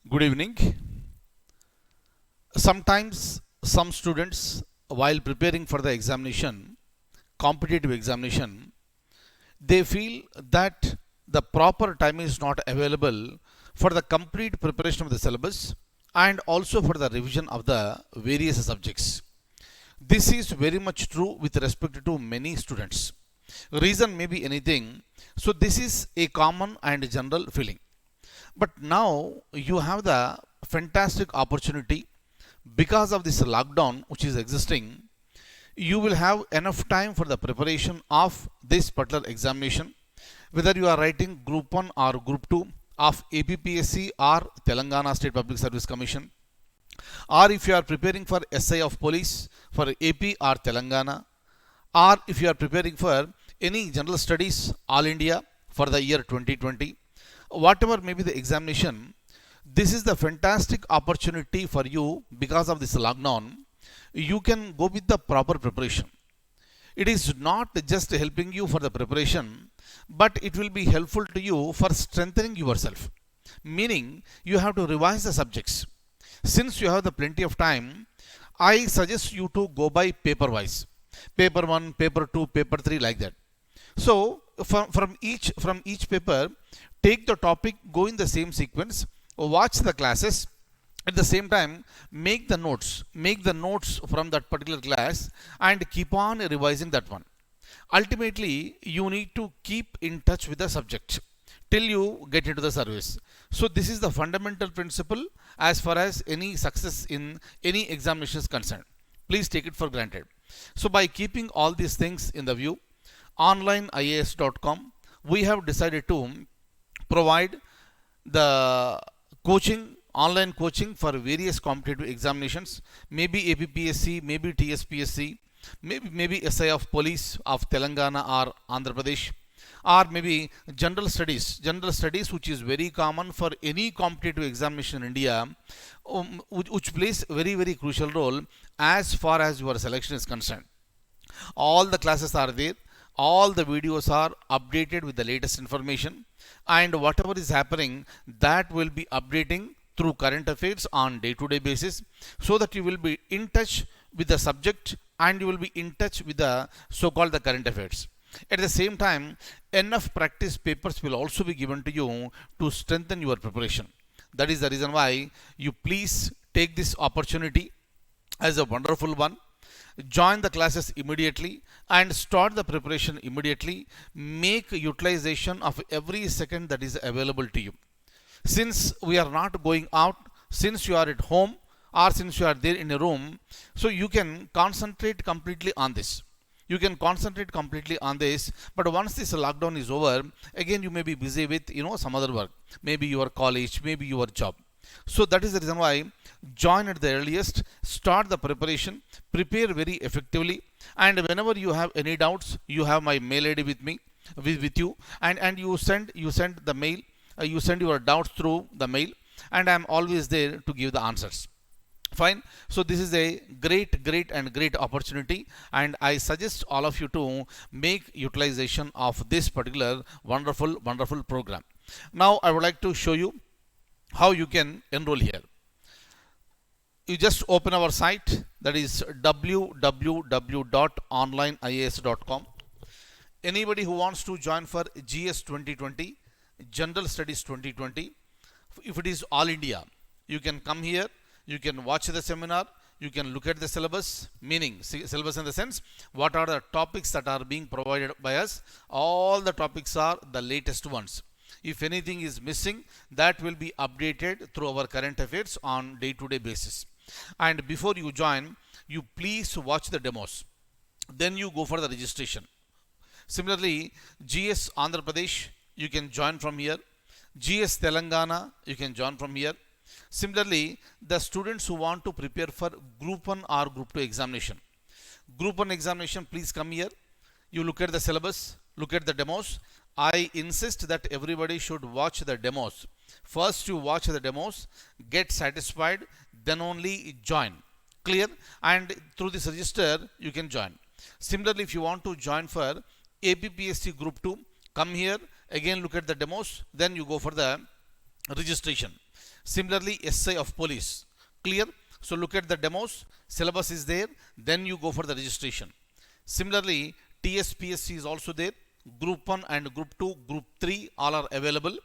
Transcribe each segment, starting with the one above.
Good evening. Sometimes some students, while preparing for the examination, competitive examination, they feel that the proper time is not available for the complete preparation of the syllabus and also for the revision of the various subjects. This is very much true with respect to many students. Reason may be anything, so this is a common and general feeling. But now you have the fantastic opportunity because of this lockdown which is existing. You will have enough time for the preparation of this particular examination, whether you are writing Group 1 or Group 2 of APPSC or Telangana State Public Service Commission, or if you are preparing for SI of Police for AP or Telangana, or if you are preparing for any general studies all India for the year 2020, whatever may be the examination, this is the fantastic opportunity for you because of this lockdown. You can go with the proper preparation. It is not just helping you for the preparation, but it will be helpful to you for strengthening yourself. Meaning, you have to revise the subjects. Since you have the plenty of time, I suggest you to go by paper wise. Paper 1, paper 2, paper 3, like that. So from each paper, take the topic, go in the same sequence, watch the classes, at the same time make the notes from that particular class and keep on revising that one. Ultimately, you need to keep in touch with the subject till you get into the service. So this is the fundamental principle as far as any success in any examination is concerned. Please take it for granted. So by keeping all these things in the view, onlineias.com, we have decided to provide the coaching, online coaching for various competitive examinations, maybe APPSC, maybe TSPSC, maybe SI of Police of Telangana or Andhra Pradesh, or maybe general studies which is very common for any competitive examination in India, which plays very crucial role as far as your selection is concerned. All the classes are there, all the videos are updated with the latest information, and whatever is happening, that will be updating through current affairs on day to day basis, so that you will be in touch with the subject and you will be in touch with the so called the current affairs. At the same time, enough practice papers will also be given to you to strengthen your preparation. That is the reason why you please take this opportunity as a wonderful one. Join the classes immediately and start the preparation immediately. Make utilization of every second that is available to you. Since we are not going out, since you are at home, or since you are there in a room, so you can concentrate completely on this. But once this lockdown is over, again you may be busy with some other work, maybe your college, maybe your job. So that is the reason why join at the earliest, start the preparation, prepare very effectively, and whenever you have any doubts, you have my mail ID with me, with you, and you send the mail, you send your doubts through the mail, and I am always there to give the answers. Fine. So this is a great opportunity, and I suggest all of you to make utilization of this particular wonderful program. Now I would like to show you how you can enroll here. You just open our site, that is www.onlineias.com. Anybody who wants to join for GS 2020, General Studies 2020, if it is all India, you can come here, you can watch the seminar, you can look at the syllabus, meaning syllabus in the sense what are the topics that are being provided by us. All the topics are the latest ones. If anything is missing, that will be updated through our current affairs on day to day basis. And before you join, you please watch the demos, then you go for the registration. Similarly, GS Andhra Pradesh, you can join from here. GS Telangana, you can join from here. Similarly, the students who want to prepare for Group 1 or Group 2 examination. Group 1 examination, please come here. You look at the syllabus, look at the demos. I insist that everybody should watch the demos. First you watch the demos, get satisfied, then only join. Clear? And through this register, you can join. Similarly, if you want to join for APPSC Group 2, come here, again look at the demos, then you go for the registration. Similarly, SI of police. Clear? So look at the demos, syllabus is there, then you go for the registration. Similarly, TSPSC is also there. Group 1 and Group 2, Group 3 all are available.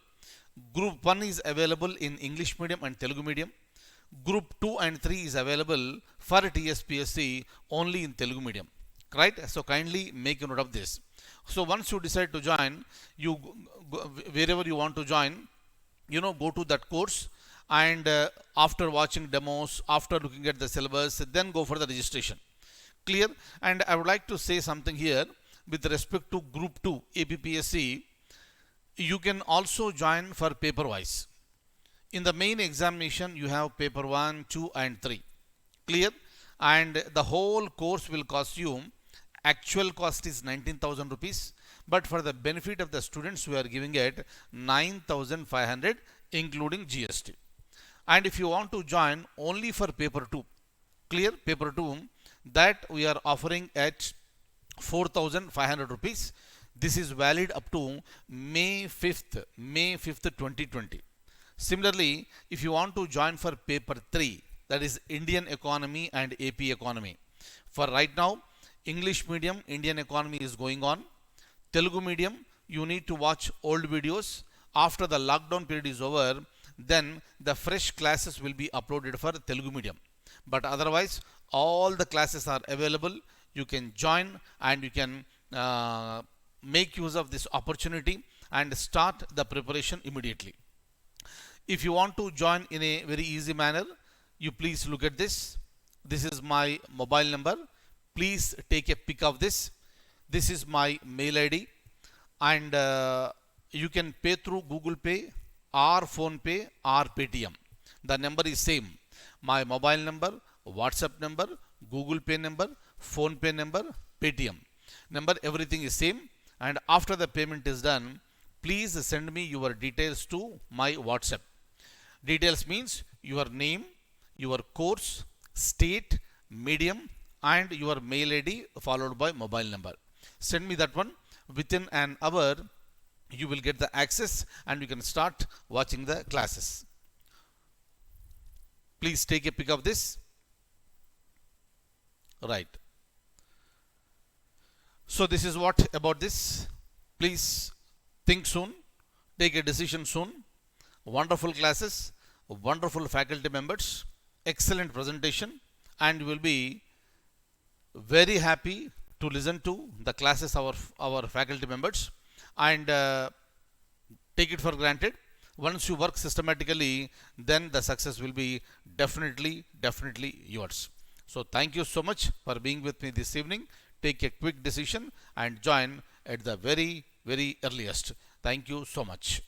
Group 1 is available in English medium and Telugu medium. Group 2 and 3 is available for TSPSC only in Telugu medium. Right? So kindly make a note of this. So once you decide to join, you go, wherever you want to join, go to that course, and after watching demos, after looking at the syllabus, then go for the registration. Clear? And I would like to say something here with respect to Group 2 APPSC. You can also join for paper wise. In the main examination, you have paper 1, 2 and 3. Clear? And the whole course will cost you, actual cost is 19,000 rupees, but for the benefit of the students, we are giving it 9,500 including GST. And if you want to join only for paper 2, clear, paper 2, that we are offering at 4,500 rupees. This is valid up to May 5th 2020. Similarly, if you want to join for paper 3, that is Indian economy and AP economy, for right now, English medium Indian economy is going on. Telugu medium, you need to watch old videos. After the lockdown period is over, then the fresh classes will be uploaded for Telugu medium. But otherwise, all the classes are available. You can join and you can make use of this opportunity and start the preparation immediately. If you want to join in a very easy manner, you please look at this. This is my mobile number. Please take a pic of this. This is my mail ID, and you can pay through Google Pay or Phone Pay or Paytm. The number is same. My mobile number, WhatsApp number, Google Pay number, Phone Pay number, Paytm number, everything is same. And after the payment is done, please send me your details to my WhatsApp. Details means your name, your course, state, medium, and your mail ID followed by mobile number. Send me that one. Within an hour, you will get the access and you can start watching the classes. Please take a pic of this. Right. So this is what about this. Please think soon. Take a decision soon. Wonderful classes, wonderful faculty members, excellent presentation, and you will be very happy to listen to the classes of our faculty members, and take it for granted. Once you work systematically, then the success will be definitely yours. So thank you so much for being with me this evening. Take a quick decision and join at the very earliest. Thank you so much.